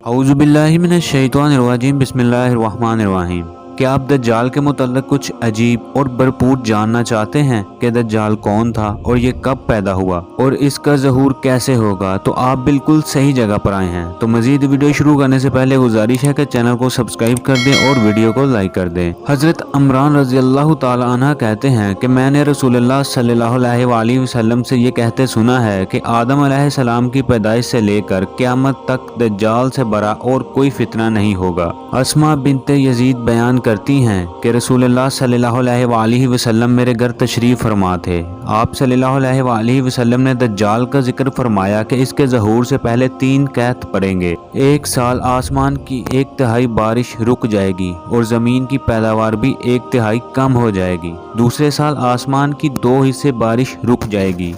اعوذ باللہ من الشیطان الرجیم بسم اللہ الرحمن الرحیم۔ کیا آپ دجال کے متعلق کچھ عجیب اور بھرپور جاننا چاہتے ہیں کہ دجال کون تھا اور یہ کب پیدا ہوا اور اس کا ظہور کیسے ہوگا؟ تو آپ بالکل صحیح جگہ پر آئے ہیں۔ تو مزید ویڈیو شروع کرنے سے پہلے گزارش ہے کہ چینل کو سبسکرائب کر دیں اور ویڈیو کو لائک کر دیں۔ حضرت عمران رضی اللہ تعالی عنہ کہتے ہیں کہ میں نے رسول اللہ صلی اللہ علیہ وآلہ وسلم سے یہ کہتے سنا ہے کہ آدم علیہ السلام کی پیدائش سے لے کر قیامت تک دجال سے بڑا اور کوئی فتنہ نہیں ہوگا۔ اسماء بنت یزید بیان کرتی ہیں کہ رسول اللہ صلی اللہ علیہ وآلہ وسلم میرے گھر تشریف فرما تھے۔ آپ صلی اللہ علیہ وآلہ وسلم نے دجال کا ذکر فرمایا کہ اس کے ظہور سے پہلے 3 قحط پڑیں گے۔ 1 سال آسمان کی 1/3 بارش رک جائے گی اور زمین کی پیداوار بھی 1/3 کم ہو جائے گی۔ دوسرے سال آسمان کی 2 حصے بارش رک جائے گی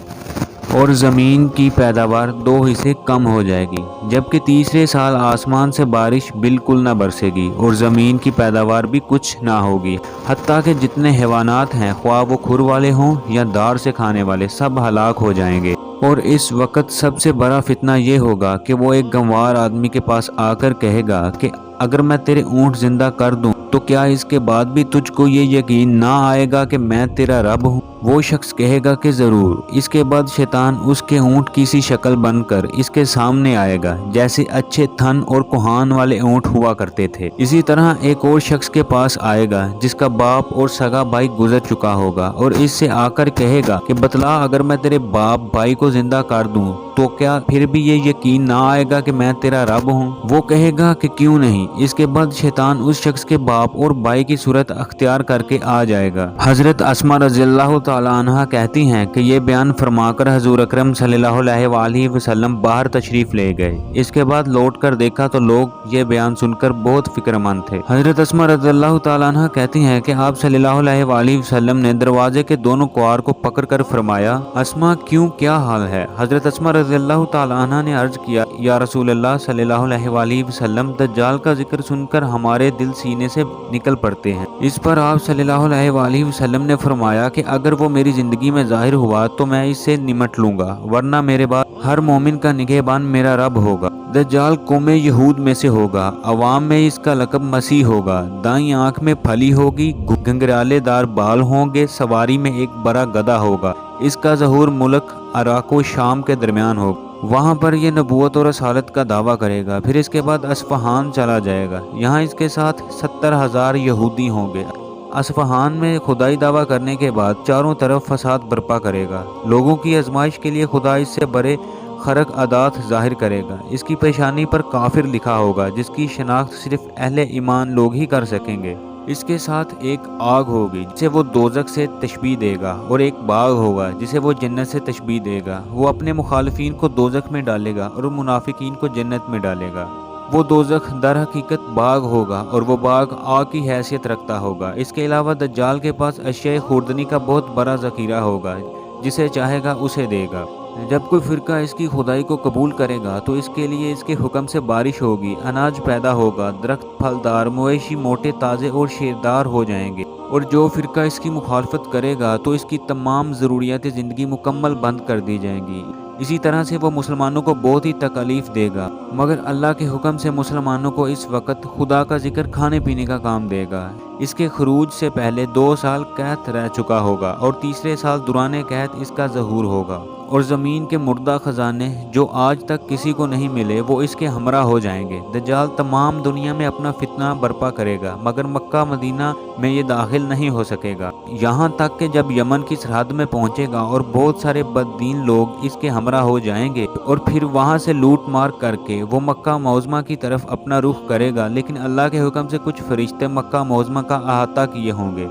اور زمین کی پیداوار 2 حصے کم ہو جائے گی، جبکہ تیسرے سال آسمان سے بارش بالکل نہ برسے گی اور زمین کی پیداوار بھی کچھ نہ ہوگی، حتیٰ کہ جتنے حیوانات ہیں خواہ وہ کھر والے ہوں یا دار سے کھانے والے سب ہلاک ہو جائیں گے۔ اور اس وقت سب سے بڑا فتنہ یہ ہوگا کہ وہ ایک گنوار آدمی کے پاس آ کر کہے گا کہ اگر میں تیرے اونٹ زندہ کر دوں تو کیا اس کے بعد بھی تجھ کو یہ یقین نہ آئے گا کہ میں تیرا رب ہوں؟ وہ شخص کہے گا کہ ضرور۔ اس کے بعد شیطان اس کے اونٹ کی سی شکل بن کر اس کے سامنے آئے گا جیسے اچھے تھن اور کوہان والے اونٹ ہوا کرتے تھے۔ اسی طرح ایک اور شخص کے پاس آئے گا جس کا باپ اور سگا بھائی گزر چکا ہوگا اور اس سے آ کر کہے گا کہ بتلا اگر میں تیرے باپ بھائی کو زندہ کر دوں تو کیا پھر بھی یہ یقین نہ آئے گا کہ میں تیرا رب ہوں؟ وہ کہے گا کہ کیوں نہیں۔ اس کے بعد شیطان اس شخص کے باپ اور بھائی کی صورت اختیار کر کے آ جائے گا۔ حضرت اسماء رضی اللہ تعالی عنہ کہتی ہیں کہ یہ بیان فرما کر حضور اکرم صلی اللہ علیہ وآلہ وسلم باہر تشریف لے گئے۔ اس کے بعد لوٹ کر دیکھا تو لوگ یہ بیان سن کر بہت فکر مند تھے۔ حضرت اسماء رضی اللہ تعالی عنہ کہتی ہیں کہ آپ صلی اللہ علیہ وآلہ وسلم نے دروازے کے دونوں کوار کو پکڑ کر فرمایا، اسماء کیوں، کیا حال ہے؟ حضرت اسماء رضی اللہ تعالی عنہ نے عرض کیا، یا رسول اللہ صلی اللہ علیہ وآلہ وسلم، دجال کا ذکر سن کر ہمارے دل سینے سے نکل پڑتے ہیں۔ اس پر آپ صلی اللہ علیہ وآلہ وسلم نے فرمایا کہ اگر وہ میری زندگی میں ظاہر ہوا تو میں اس سے نمٹ لوں گا، ورنہ میرے بعد ہر مومن کا نگہبان میرا رب ہوگا۔ دجال قوم یہود میں سے ہوگا، عوام میں اس کا لقب مسیح ہوگا، دائیں آنکھ میں پھلی ہوگی، گھنگرالے دار بال ہوں گے، سواری میں ایک بڑا گدھا ہوگا۔ اس کا ظہور ملک عراق و شام کے درمیان ہوگا، وہاں پر یہ نبوت اور رسالت کا دعویٰ کرے گا، پھر اس کے بعد اصفہان چلا جائے گا، یہاں اس کے ساتھ 70,000 یہودی ہوں گے۔ اصفہان میں خدائی دعویٰ کرنے کے بعد چاروں طرف فساد برپا کرے گا، لوگوں کی آزمائش کے لیے خدا اس سے بڑے خرق عادات ظاہر کرے گا۔ اس کی پیشانی پر کافر لکھا ہوگا جس کی شناخت صرف اہل ایمان لوگ ہی کر سکیں گے۔ اس کے ساتھ ایک آگ ہوگی جسے وہ دوزخ سے تشبیہ دے گا اور ایک باغ ہوگا جسے وہ جنت سے تشبیہ دے گا۔ وہ اپنے مخالفین کو دوزخ میں ڈالے گا اور منافقین کو جنت میں ڈالے گا۔ وہ دوزخ در حقیقت باغ ہوگا اور وہ باغ آگ کی حیثیت رکھتا ہوگا۔ اس کے علاوہ دجال کے پاس اشیاء خوردنی کا بہت بڑا ذخیرہ ہوگا، جسے چاہے گا اسے دے گا۔ جب کوئی فرقہ اس کی خدائی کو قبول کرے گا تو اس کے لیے اس کے حکم سے بارش ہوگی، اناج پیدا ہوگا، درخت پھلدار، مویشی موٹے تازے اور شیردار ہو جائیں گے، اور جو فرقہ اس کی مخالفت کرے گا تو اس کی تمام ضروریات زندگی مکمل بند کر دی جائیں گی۔ اسی طرح سے وہ مسلمانوں کو بہت ہی تکالیف دے گا، مگر اللہ کے حکم سے مسلمانوں کو اس وقت خدا کا ذکر کھانے پینے کا کام دے گا۔ اس کے خروج سے پہلے 2 سال قحط رہ چکا ہوگا اور تیسرے سال دوران قحط اس کا ظہور ہوگا، اور زمین کے مردہ خزانے جو آج تک کسی کو نہیں ملے وہ اس کے ہمراہ ہو جائیں گے۔ دجال تمام دنیا میں اپنا فتنہ برپا کرے گا، مگر مکہ مدینہ میں یہ داخل نہیں ہو سکے گا، یہاں تک کہ جب یمن کی سرحد میں پہنچے گا اور بہت سارے بددین لوگ اس کے ہمراہ ہو جائیں گے، اور پھر وہاں سے لوٹ مار کر کے وہ مکہ معظمہ کی طرف اپنا رخ کرے گا، لیکن اللہ کے حکم سے کچھ فرشتے مکہ معظمہ کا احاطہ کیے ہوں گے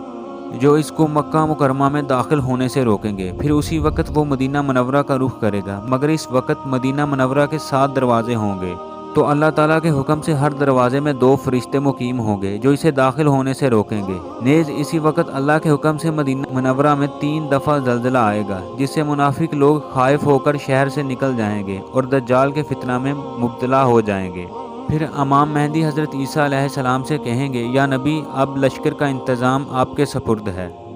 جو اس کو مکہ مکرمہ میں داخل ہونے سے روکیں گے۔ پھر اسی وقت وہ مدینہ منورہ کا رخ کرے گا، مگر اس وقت مدینہ منورہ کے 7 دروازے ہوں گے، تو اللہ تعالیٰ کے حکم سے ہر دروازے میں 2 فرشتے مقیم ہوں گے جو اسے داخل ہونے سے روکیں گے۔ نیز اسی وقت اللہ کے حکم سے مدینہ منورہ میں 3 دفعہ زلزلہ آئے گا، جس سے منافق لوگ خائف ہو کر شہر سے نکل جائیں گے اور دجال کے فتنہ میں مبتلا ہو جائیں گے۔ پھر امام مہدی حضرت عیسیٰ علیہ السلام سے کہیں گے، یا نبی اب لشکر کا انتظام آپ کے سپرد ہے،